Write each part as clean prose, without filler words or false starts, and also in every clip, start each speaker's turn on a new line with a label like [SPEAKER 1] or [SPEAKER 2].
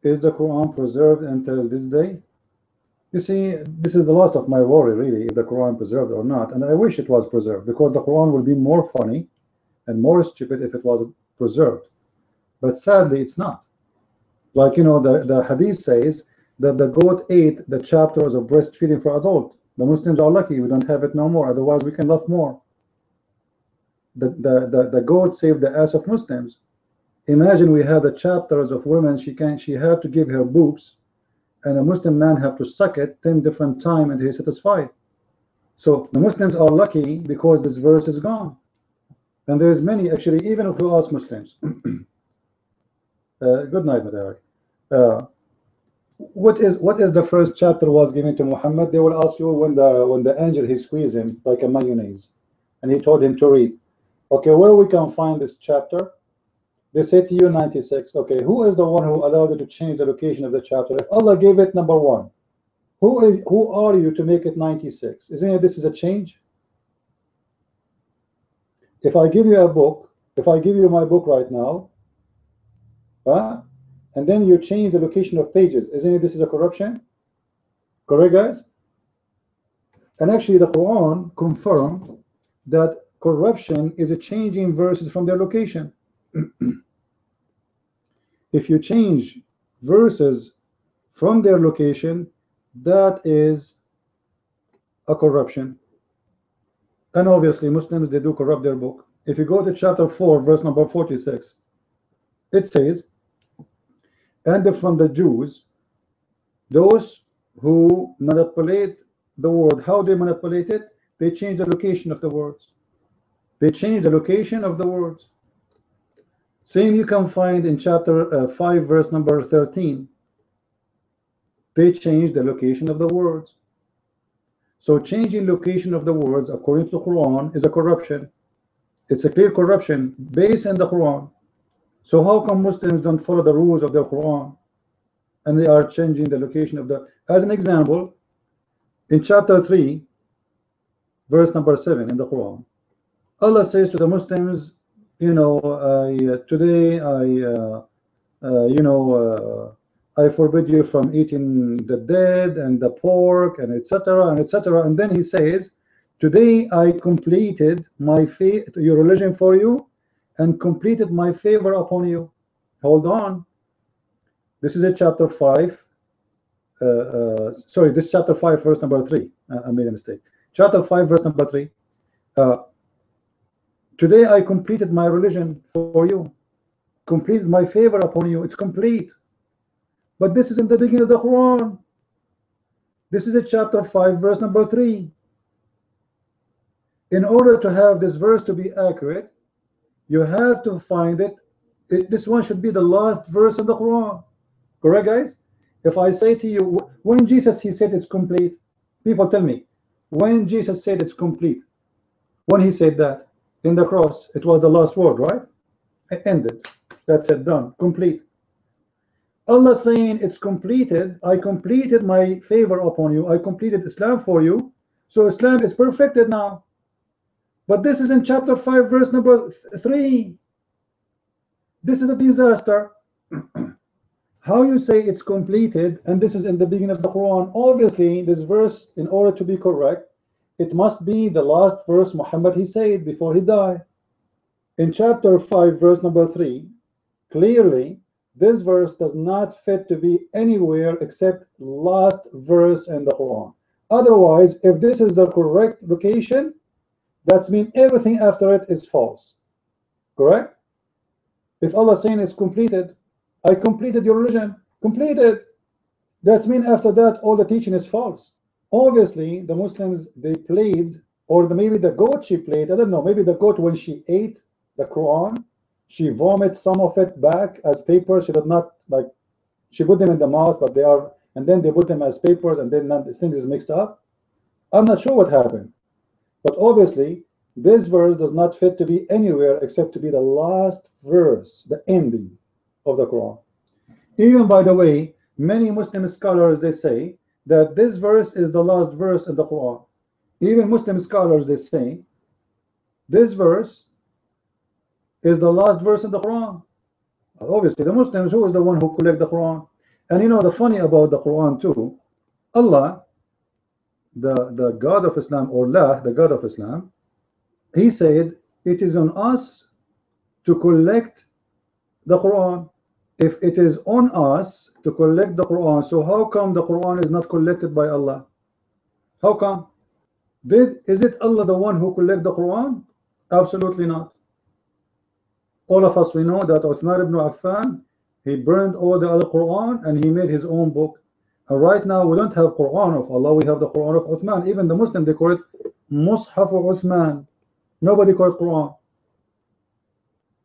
[SPEAKER 1] Is the Quran preserved until this day? You see, this is the last of my worry, really, if the Quran preserved or not. And I wish it was preserved, because the Quran would be more funny and more stupid if it was preserved. But sadly, it's not. Like, the hadith says that the goat ate the chapters of breastfeeding for adult. The Muslims are lucky we don't have it no more. Otherwise, we can laugh more. The goat saved the ass of Muslims. Imagine we have the chapters of women she have to give her boobs, and a Muslim man have to suck it 10 different times and he's satisfied. So the Muslims are lucky because this verse is gone. And there's many, actually, even if you ask Muslims. Good night, Madari. What is the first chapter was given to Muhammad? They will ask you when the angel he squeezed him like a mayonnaise, and he told him to read. Okay, where we can find this chapter? They say to you 96. Okay, who is the one who allowed you to change the location of the chapter? If Allah gave it number 1, who are you to make it 96? Isn't it this is a change? If I give you a book, if I give you my book right now, and then you change the location of pages, isn't it this is a corruption? Correct, guys? And actually the Quran confirmed that corruption is a changing verses from their location. If you change verses from their location, that is a corruption. And obviously Muslims, they do corrupt their book. If you go to chapter 4 verse number 46, it says, and from the Jews those who manipulate the word. How they manipulate it? They change the location of the words. They change the location of the words. Same you can find in chapter 5 verse number 13. They change the location of the words. So changing location of the words according to the Quran is a corruption. It's a clear corruption based in the Quran. So how come Muslims don't follow the rules of the Quran and they are changing the location of the, as an example, in chapter 3 verse number 7 in the Quran, Allah says to the Muslims, today I forbid you from eating the dead and the pork and etc. and etc. And then he says, today I completed your religion for you and completed my favor upon you. Hold on. This is a chapter 5. Sorry, this is chapter 5 verse number 3. I made a mistake. Chapter 5 verse number 3. Today I completed my religion for you, completed my favor upon you. It's complete. But this is in the beginning of the Quran. This is a chapter 5 verse number 3. In order to have this verse to be accurate, you have to find it. This one should be the last verse of the Quran. Correct, guys? If I say to you, when Jesus he said it's complete, people tell me, when Jesus said it's complete, when he said that in the cross, it was the last word, right? It ended. That's it, done, complete. Allah saying it's completed. I completed my favor upon you. I completed Islam for you. So Islam is perfected now. But this is in chapter 5 verse number 3. This is a disaster. How you say it's completed and this is in the beginning of the Quran? Obviously this verse, in order to be correct, it must be the last verse Muhammad he said before he died. In chapter 5 verse number 3, clearly this verse does not fit to be anywhere except last verse in the Quran. Otherwise, if this is the correct location, that means everything after it is false. Correct? If Allah saying it's completed, I completed your religion, completed, that means after that all the teaching is false. Obviously the Muslims, they played, or maybe the goat she played, I don't know, maybe the goat when she ate the Quran, she vomit some of it back as papers. She did not, like, she put them in the mouth, but they are, and then they put them as papers, and then this thing is mixed up. I'm not sure what happened, but obviously this verse does not fit to be anywhere except to be the last verse, the ending of the Quran. Even, by the way, many Muslim scholars, they say that this verse is the last verse in the Quran. Even Muslim scholars, they say this verse is the last verse in the Quran. Obviously the Muslims, who is the one who collect the Quran? And you know the funny about the Quran too, Allah, the God of Islam, or La, the God of Islam, he said it is on us to collect the Quran. If it is on us to collect the Quran, so how come the Quran is not collected by Allah? How come? Is it Allah the one who collect the Quran? Absolutely not. All of us, we know that Uthman ibn Affan, he burned all the other Quran and he made his own book. And right now we don't have Quran of Allah, we have the Quran of Uthman. Even the Muslim, they call it Mushaf Uthman. Nobody calls it Quran.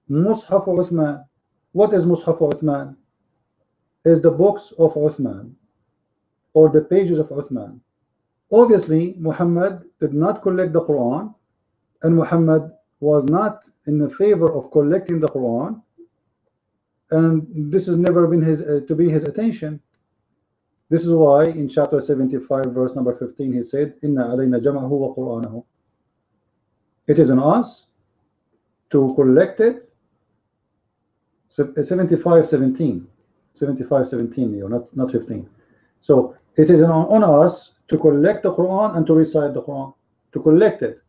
[SPEAKER 1] Mushaf Uthman. What is Mushaf Uthman? Is the books of Uthman, or the pages of Uthman. Obviously Muhammad did not collect the Quran, and Muhammad was not in the favor of collecting the Quran, and this has never been his to be his attention. This is why in chapter 75 verse number 15 he said, Inna alayna jam'ahu wa Qur'anahu. It is on us to collect it. 75:17, you know, not 15. So it is on us to collect the Quran and to recite the Quran, to collect it.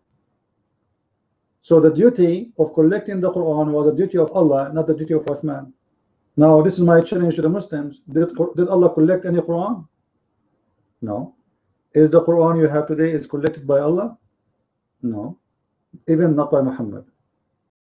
[SPEAKER 1] So the duty of collecting the Quran was a duty of Allah, not the duty of Uthman. Now this is my challenge to the Muslims. Did Allah collect any Quran? No. Is the Quran you have today is collected by Allah? No. Even not by Muhammad.